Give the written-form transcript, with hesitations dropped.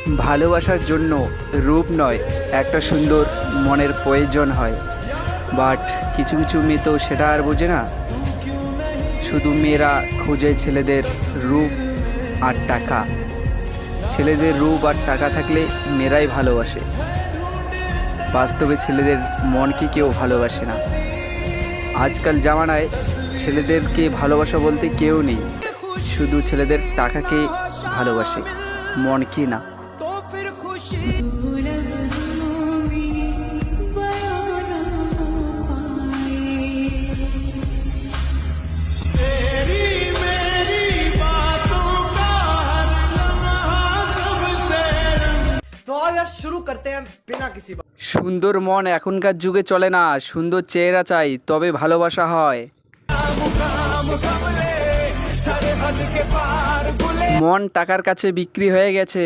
ভালোবাসার জন্য রূপ নয়, একটা সুন্দর মনের প্রয়োজন হয়। বাট কিছু কিছু মেয়ে তো সেটা আর বোঝে না। শুধু মেয়েরা খোঁজে ছেলেদের রূপ আর টাকা। ছেলেদের রূপ আর টাকা থাকলে মেয়েরাই ভালোবাসে। বাস্তবে ছেলেদের মনকে কেউ ভালোবাসে না। আজকাল জামানায় ছেলেদেরকে ভালোবাসা বলতে কেউ নেই, শুধু ছেলেদের টাকাকে ভালোবাসে, মনকে না। शुरू करते हैं बिना किसी बात। সুন্দর মন এখনকার যুগে চলে না, সুন্দর চেহারা চাই, তবে ভালোবাসা হয়। মন টাকার কাছে বিক্রি হয়ে গেছে।